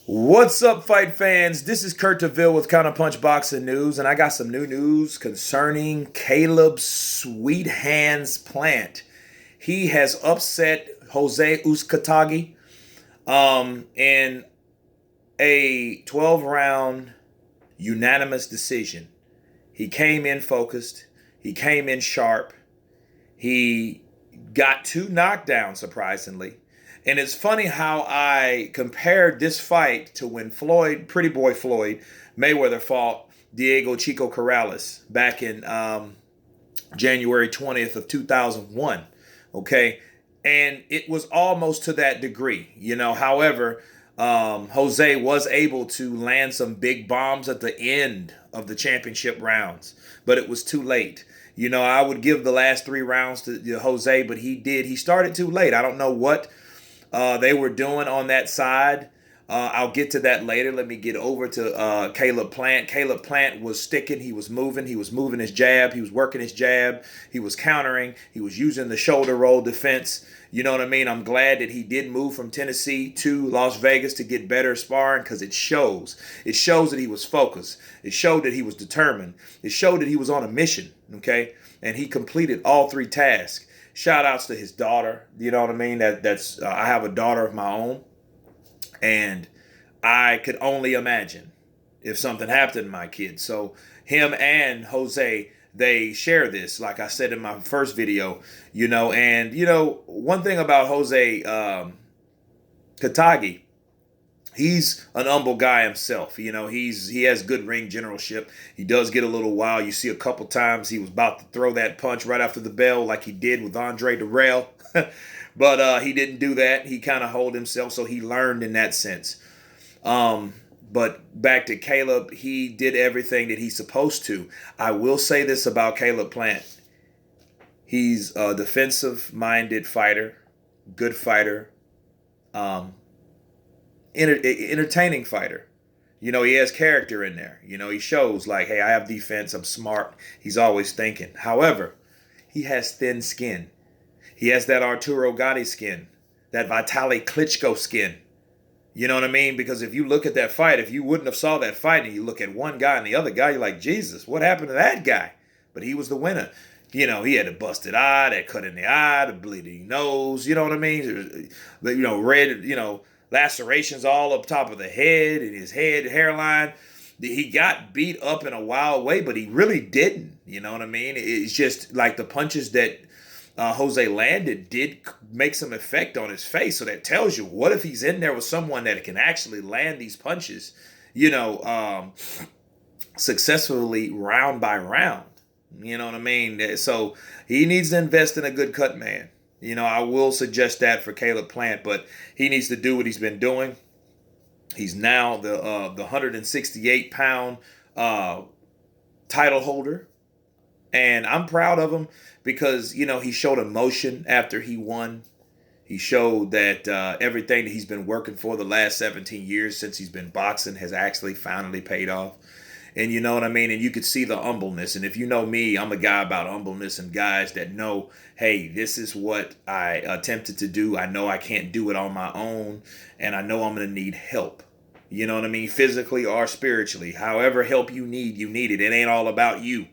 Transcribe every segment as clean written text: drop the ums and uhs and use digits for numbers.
What's up, fight fans? This is Kurt DeVille with Counterpunch Boxing News, and I got some new news concerning Caleb Sweet Hands Plant. He has upset Jose Uzcategui in a 12-round unanimous decision. He came in focused. He came in sharp. He got two knockdowns, surprisingly. And it's funny how I compared this fight to when Pretty Boy Floyd Mayweather fought Diego Chico Corrales back in January 20th of 2001. Okay. And it was almost to that degree, However, Jose was able to land some big bombs at the end of the championship rounds, but it was too late. I would give the last three rounds to Jose, but he started too late. I don't know what they were doing on that side. I'll get to that later. Let me get over to Caleb Plant. Caleb Plant was sticking. He was moving. He was moving his jab. He was working his jab. He was countering. He was using the shoulder roll defense. You know what I mean? I'm glad that he did move from Tennessee to Las Vegas to get better sparring because it shows. It shows that he was focused. It showed that he was determined. It showed that he was on a mission, okay? And he completed all three tasks. Shout outs to his daughter. You know what I mean? That's I have a daughter of my own. And I could only imagine if something happened to my kid. So him and Jose, they share this, like I said in my first video, one thing about Jose Katagi, he's an humble guy himself. He has good ring generalship. He does get a little wild. You see a couple times he was about to throw that punch right after the bell like he did with Andre Darrell. But he didn't do that. He kind of held himself, so he learned in that sense. But back to Caleb, he did everything that he's supposed to. I will say this about Caleb Plant. He's a defensive-minded fighter, good fighter, entertaining fighter. He has character in there. He shows like, hey, I have defense. I'm smart. He's always thinking. However, he has thin skin. He has that Arturo Gatti skin, that Vitaly Klitschko skin. You know what I mean? Because if you look at that fight, if you wouldn't have saw that fight and you look at one guy and the other guy, you're like, Jesus, what happened to that guy? But he was the winner. He had a busted eye, that cut in the eye, the bleeding nose. You know what I mean? Red, lacerations all up top of the head and his hairline. He got beat up in a wild way, but he really didn't. You know what I mean? It's just like the punches that Jose landed did make some effect on his face. So that tells you, what if he's in there with someone that can actually land these punches, successfully round by round. You know what I mean? So he needs to invest in a good cut man. I will suggest that for Caleb Plant, but he needs to do what he's been doing. He's now the 168-pound title holder. And I'm proud of him because, he showed emotion after he won. He showed that everything that he's been working for the last 17 years since he's been boxing has actually finally paid off. And you know what I mean? And you could see the humbleness. And if you know me, I'm a guy about humbleness and guys that know, hey, this is what I attempted to do. I know I can't do it on my own. And I know I'm going to need help. You know what I mean? Physically or spiritually. However help you need it. It ain't all about you.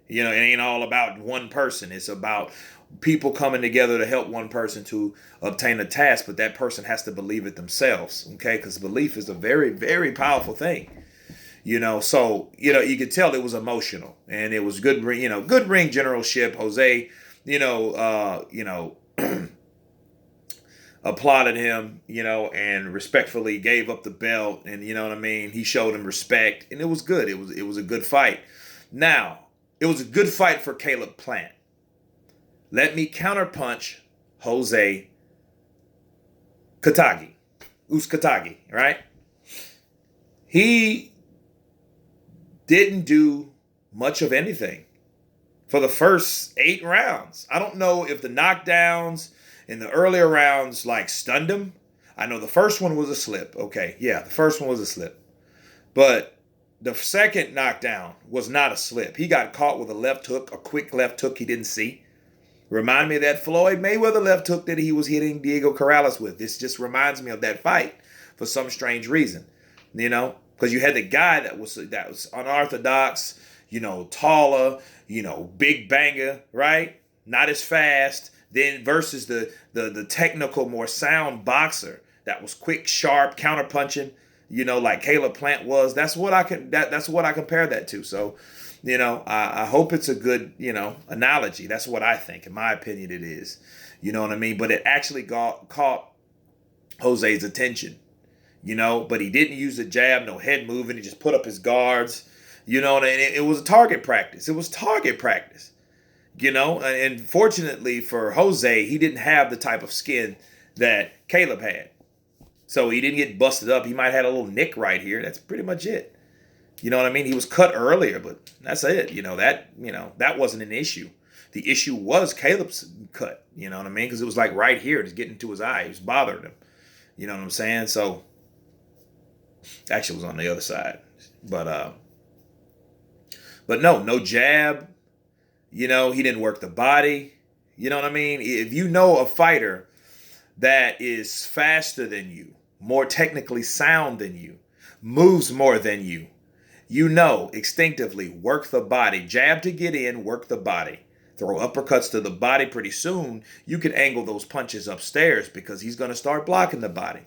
It ain't all about one person. It's about people coming together to help one person to obtain a task, but that person has to believe it themselves, okay? Because belief is a very, very powerful thing. So, you could tell it was emotional, and it was good ring generalship. Jose, applauded him, and respectfully gave up the belt, and you know what I mean? He showed him respect, and it was good. It was a good fight. Now, it was a good fight for Caleb Plant. Let me counterpunch Jose Uzcategui, right? He didn't do much of anything for the first 8 rounds. I don't know if the knockdowns in the earlier rounds stunned him. I know the first one was a slip. Okay, yeah, the first one was a slip. But the second knockdown was not a slip. He got caught with a left hook, a quick left hook he didn't see. Remind me of that Floyd Mayweather left hook that he was hitting Diego Corrales with. This just reminds me of that fight for some strange reason. because you had the guy that was unorthodox, taller, big banger, right? Not as fast. Then versus the technical, more sound boxer that was quick, sharp, counterpunching, like Caleb Plant was. That's what that's what I compare that to. So, I hope it's a good, analogy. That's what I think. In my opinion, it is. You know what I mean? But it actually caught Jose's attention, but he didn't use the jab, no head moving. He just put up his guards, and it was a target practice. It was target practice, and fortunately for Jose, he didn't have the type of skin that Caleb had. So he didn't get busted up. He might have had a little nick right here. That's pretty much it. You know what I mean? He was cut earlier, but that's it. That wasn't an issue. The issue was Caleb's cut. You know what I mean? Because it was like right here, just getting to his eye. It was bothering him. You know what I'm saying? So actually, it was on the other side. But no jab. He didn't work the body. You know what I mean? If you know a fighter that is faster than you, more technically sound than you, moves more than you, instinctively work the body, jab to get in, work the body, throw uppercuts to the body. Pretty soon you can angle those punches upstairs because he's going to start blocking the body.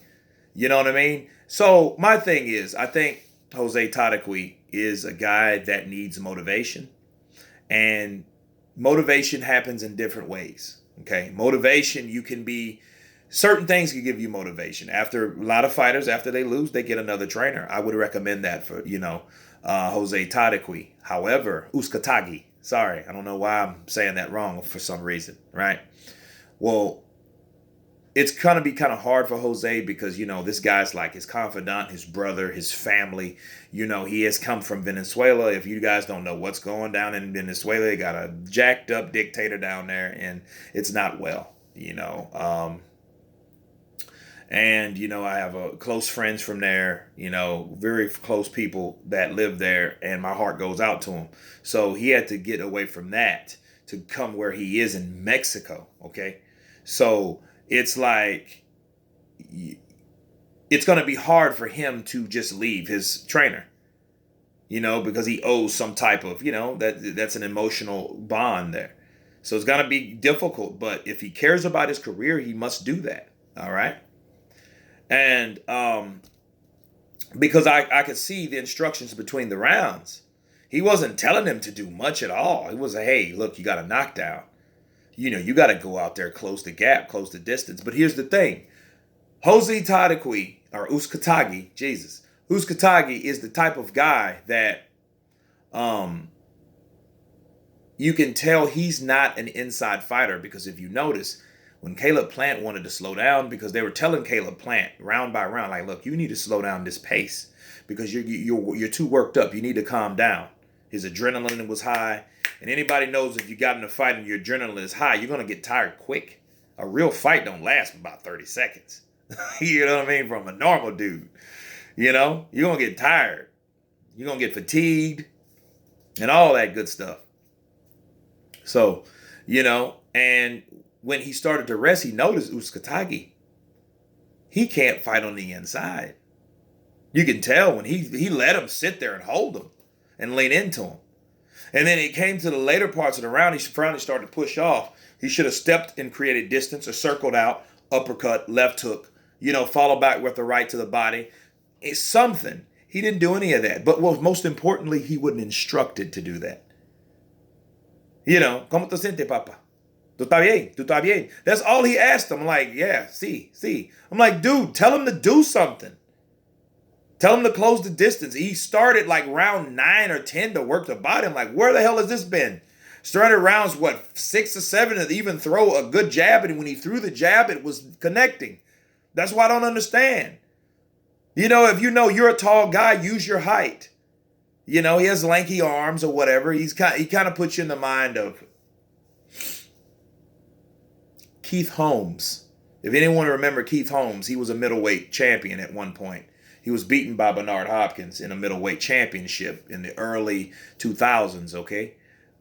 You know what I mean? So my thing is, I think Uzcategui is a guy that needs motivation, and motivation happens in different ways. Okay, motivation, certain things can give you motivation. After a lot of fighters, after they lose, they get another trainer. I would recommend that for, Uzcategui. However, Uzcategui. Sorry, I don't know why I'm saying that wrong for some reason, right? Well, it's going to be kind of hard for Jose because, this guy's like his confidant, his brother, his family. He has come from Venezuela. If you guys don't know what's going down in Venezuela, they got a jacked up dictator down there, and it's not well, And, I have close friends from there, very close people that live there, and my heart goes out to him. So he had to get away from that to come where he is in Mexico, okay? So it's like, it's going to be hard for him to just leave his trainer, because he owes some type of, that's an emotional bond there. So it's going to be difficult, but if he cares about his career, he must do that, all right? And because I could see the instructions between the rounds. He wasn't telling him to do much at all. He was like, hey, look, you got a knockdown. You got to go out there, close the gap, close the distance. But here's the thing. Uzcategui is the type of guy that you can tell he's not an inside fighter, because if you notice, when Caleb Plant wanted to slow down, because they were telling Caleb Plant round by round, like, look, you need to slow down this pace because you're too worked up. You need to calm down. His adrenaline was high. And anybody knows if you got in a fight and your adrenaline is high, you're going to get tired quick. A real fight don't last about 30 seconds. You know what I mean? From a normal dude. You're going to get tired. You're going to get fatigued and all that good stuff. So, and when he started to rest, he noticed Uzcategui. He can't fight on the inside. You can tell when he let him sit there and hold him and lean into him. And then it came to the later parts of the round, he finally started to push off. He should have stepped and created distance or circled out, uppercut, left hook, follow back with the right to the body. It's something. He didn't do any of that. But most importantly, he wasn't instructed to do that. ¿Cómo te sientes, papa? ¿Tú estás bien? ¿Tú estás bien? That's all he asked him. I'm like, yeah, see. I'm like, dude, tell him to do something. Tell him to close the distance. He started like round 9 or 10 to work the body. I'm like, where the hell has this been? Started rounds, 6 or 7 to even throw a good jab. And when he threw the jab, it was connecting. That's why I don't understand. If you're a tall guy, use your height. He has lanky arms or whatever. He kind of puts you in the mind of Keith Holmes. If anyone remember Keith Holmes, he was a middleweight champion at one point. He was beaten by Bernard Hopkins in a middleweight championship in the early 2000s, okay?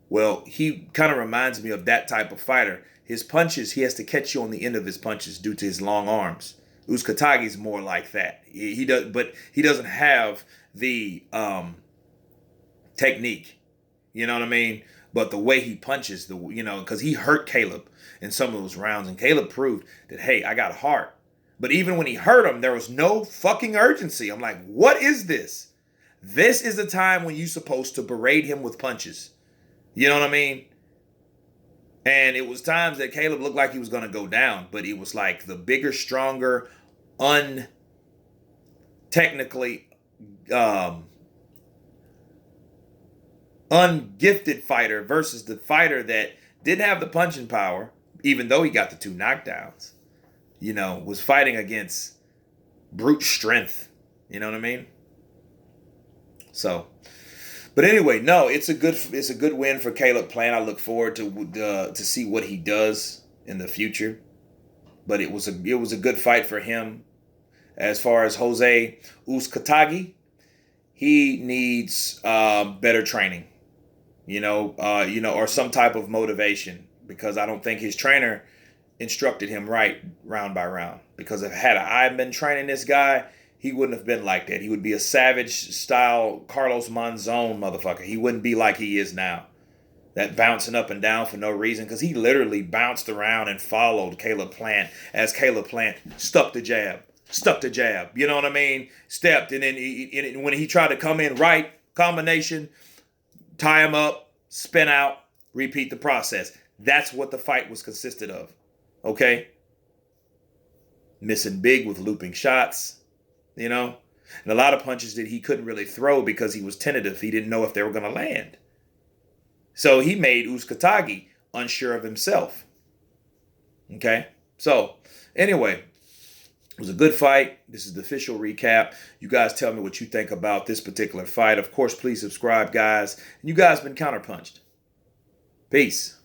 Well, he kind of reminds me of that type of fighter. His punches, he has to catch you on the end of his punches due to his long arms, Uzcategui's more like that. He does, but he doesn't have the technique. You know what I mean? But the way he punches, because he hurt Caleb in some of those rounds, and Caleb proved that, hey, I got heart. But even when he hurt him, there was no fucking urgency. I'm like, what is this? This is the time when you're supposed to berate him with punches. You know what I mean? And it was times that Caleb looked like he was going to go down, but it was like the bigger, stronger, untechnically ungifted fighter versus the fighter that didn't have the punching power, even though he got the 2 knockdowns, was fighting against brute strength. You know what I mean? So, but anyway, no, it's a good win for Caleb Plant. I look forward to see what he does in the future. But it was a good fight for him. As far as Jose Uzcategui, he needs better training, or some type of motivation, because I don't think his trainer instructed him right round by round. Because had I been training this guy, he wouldn't have been like that. He would be a savage style Carlos Monzon motherfucker. He wouldn't be like he is now. That bouncing up and down for no reason, because he literally bounced around and followed Caleb Plant as Caleb Plant stuck the jab. You know what I mean? Stepped, and then when he tried to come in right, combination, tie him up, spin out, repeat the process. That's what the fight was consisted of. Okay? Missing big with looping shots, and a lot of punches that he couldn't really throw because he was tentative. He didn't know if they were going to land. So he made Uzcategui unsure of himself. Okay? So, anyway, it was a good fight. This is the official recap. You guys tell me what you think about this particular fight. Of course, please subscribe, guys. And you guys been counterpunched. Peace.